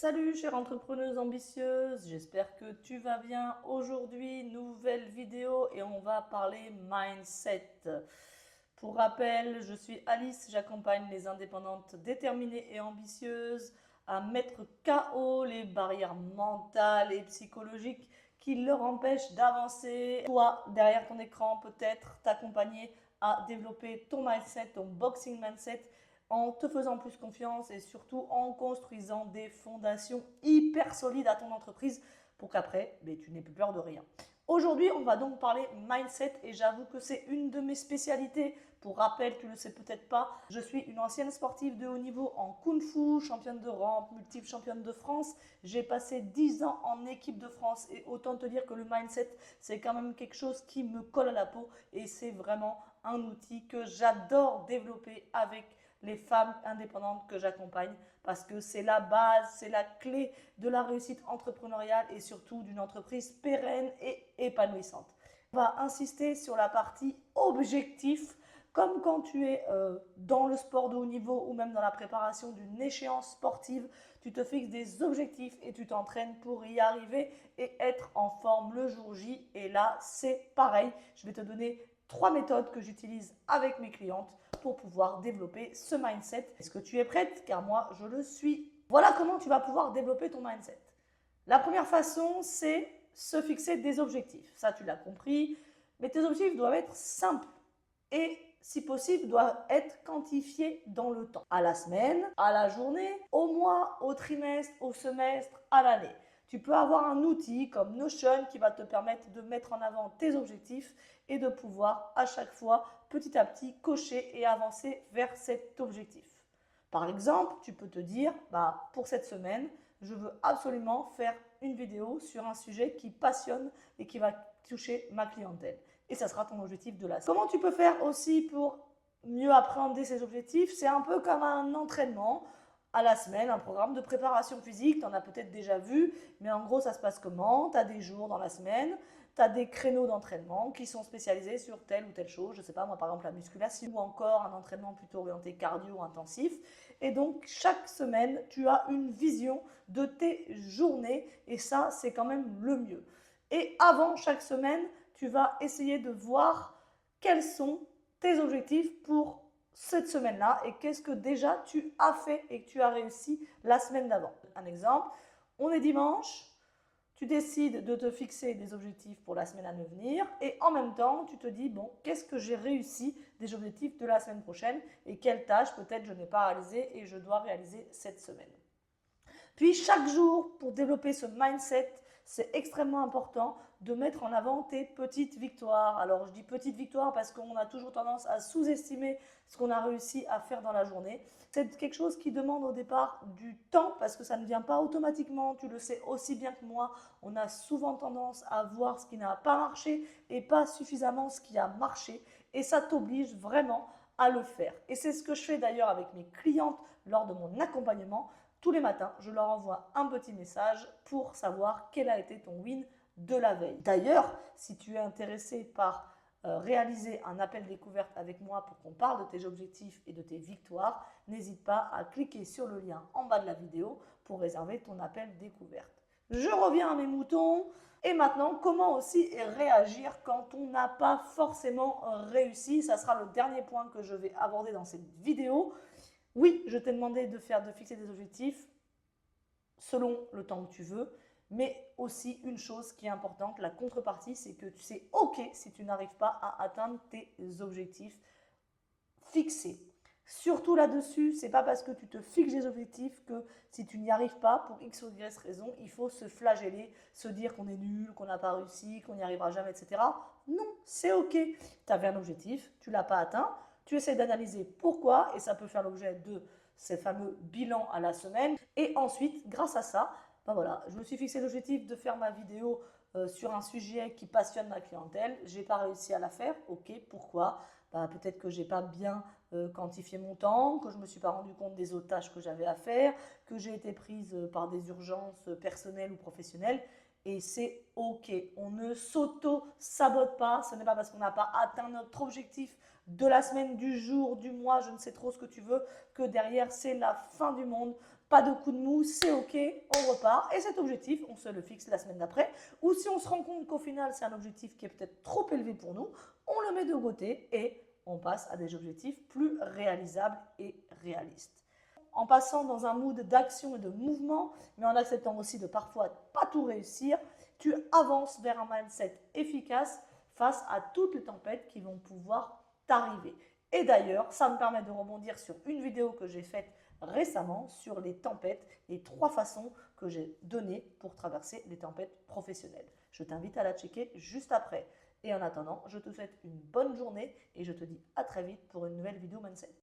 Salut chère entrepreneuse ambitieuse, j'espère que tu vas bien. Aujourd'hui, nouvelle vidéo et on va parler mindset. Pour rappel, je suis Alice, j'accompagne les indépendantes déterminées et ambitieuses à mettre KO les barrières mentales et psychologiques qui leur empêchent d'avancer. Toi, derrière ton écran, peut-être t'accompagner à développer ton mindset, ton boxing mindset en te faisant plus confiance et surtout en construisant des fondations hyper solides à ton entreprise pour qu'après, tu n'aies plus peur de rien. Aujourd'hui, on va donc parler mindset et j'avoue que c'est une de mes spécialités. Pour rappel, tu ne le sais peut-être pas, je suis une ancienne sportive de haut niveau en Kung Fu, championne de rampe, multiple championne de France. J'ai passé 10 ans en équipe de France et autant te dire que le mindset, c'est quand même quelque chose qui me colle à la peau et c'est vraiment un outil que j'adore développer avec les femmes indépendantes que j'accompagne parce que c'est la base, c'est la clé de la réussite entrepreneuriale et surtout d'une entreprise pérenne et épanouissante. On va insister sur la partie objectif, comme quand tu es dans le sport de haut niveau ou même dans la préparation d'une échéance sportive, tu te fixes des objectifs et tu t'entraînes pour y arriver et être en forme le jour J. Et là, c'est pareil. Je vais te donner 3 méthodes que j'utilise avec mes clientes pour pouvoir développer ce mindset. Est-ce que tu es prête? Car moi, je le suis. Voilà comment tu vas pouvoir développer ton mindset. La première façon, c'est se fixer des objectifs. Ça, tu l'as compris. Mais tes objectifs doivent être simples et, si possible, doivent être quantifiés dans le temps. À la semaine, à la journée, au mois, au trimestre, au semestre, à l'année. Tu peux avoir un outil comme Notion qui va te permettre de mettre en avant tes objectifs et de pouvoir à chaque fois, petit à petit, cocher et avancer vers cet objectif. Par exemple, tu peux te dire, pour cette semaine, je veux absolument faire une vidéo sur un sujet qui passionne et qui va toucher ma clientèle. Et ça sera ton objectif de la semaine. Comment tu peux faire aussi pour mieux appréhender ces objectifs? C'est un peu comme un entraînement à la semaine, un programme de préparation physique, tu en as peut-être déjà vu, mais en gros ça se passe comment? Tu as des jours dans la semaine, tu as des créneaux d'entraînement qui sont spécialisés sur telle ou telle chose, je ne sais pas moi par exemple la musculation ou encore un entraînement plutôt orienté cardio intensif. Et donc chaque semaine tu as une vision de tes journées et ça c'est quand même le mieux. Et avant chaque semaine tu vas essayer de voir quels sont tes objectifs pour cette semaine-là et qu'est-ce que déjà tu as fait et que tu as réussi la semaine d'avant. Un exemple, on est dimanche, tu décides de te fixer des objectifs pour la semaine à venir et en même temps, tu te dis, bon, qu'est-ce que j'ai réussi des objectifs de la semaine prochaine et quelles tâches peut-être je n'ai pas réalisées et je dois réaliser cette semaine. Puis chaque jour, pour développer ce mindset, c'est extrêmement important de mettre en avant tes petites victoires. Alors je dis petites victoires parce qu'on a toujours tendance à sous-estimer ce qu'on a réussi à faire dans la journée. C'est quelque chose qui demande au départ du temps parce que ça ne vient pas automatiquement. Tu le sais aussi bien que moi, on a souvent tendance à voir ce qui n'a pas marché et pas suffisamment ce qui a marché. Et ça t'oblige vraiment à le faire. Et c'est ce que je fais d'ailleurs avec mes clientes lors de mon accompagnement. Tous les matins, je leur envoie un petit message pour savoir quel a été ton win de la veille. D'ailleurs, si tu es intéressé par réaliser un appel découverte avec moi pour qu'on parle de tes objectifs et de tes victoires, n'hésite pas à cliquer sur le lien en bas de la vidéo pour réserver ton appel découverte. Je reviens à mes moutons. Et maintenant, comment aussi réagir quand on n'a pas forcément réussi? Ça sera le dernier point que je vais aborder dans cette vidéo. Oui, je t'ai demandé de fixer des objectifs selon le temps que tu veux, mais aussi une chose qui est importante, la contrepartie, c'est que c'est OK si tu n'arrives pas à atteindre tes objectifs fixés. Surtout là-dessus, c'est pas parce que tu te fixes des objectifs que si tu n'y arrives pas, pour X ou Y raison, il faut se flageller, se dire qu'on est nul, qu'on n'a pas réussi, qu'on n'y arrivera jamais, etc. Non, c'est OK. Tu avais un objectif, tu ne l'as pas atteint, tu essaies d'analyser pourquoi, et ça peut faire l'objet de ces fameux bilans à la semaine. Et ensuite, grâce à ça, voilà, je me suis fixé l'objectif de faire ma vidéo sur un sujet qui passionne ma clientèle. Je n'ai pas réussi à la faire. Ok, pourquoi? Peut-être que je n'ai pas bien quantifié mon temps, que je ne me suis pas rendu compte des autres tâches que j'avais à faire, que j'ai été prise par des urgences personnelles ou professionnelles. Et c'est ok, on ne s'auto-sabote pas, ce n'est pas parce qu'on n'a pas atteint notre objectif de la semaine, du jour, du mois, je ne sais trop ce que tu veux, que derrière c'est la fin du monde. pas de coup de mou, c'est ok, on repart. Et cet objectif, on se le fixe la semaine d'après. Ou si on se rend compte qu'au final, c'est un objectif qui est peut-être trop élevé pour nous, on le met de côté et on passe à des objectifs plus réalisables et réalistes. En passant dans un mood d'action et de mouvement, mais en acceptant aussi de parfois pas tout réussir, tu avances vers un mindset efficace face à toutes les tempêtes qui vont pouvoir t'arriver. Et d'ailleurs, ça me permet de rebondir sur une vidéo que j'ai faite récemment sur les tempêtes, les 3 façons que j'ai données pour traverser les tempêtes professionnelles. Je t'invite à la checker juste après. Et en attendant, je te souhaite une bonne journée et je te dis à très vite pour une nouvelle vidéo mindset.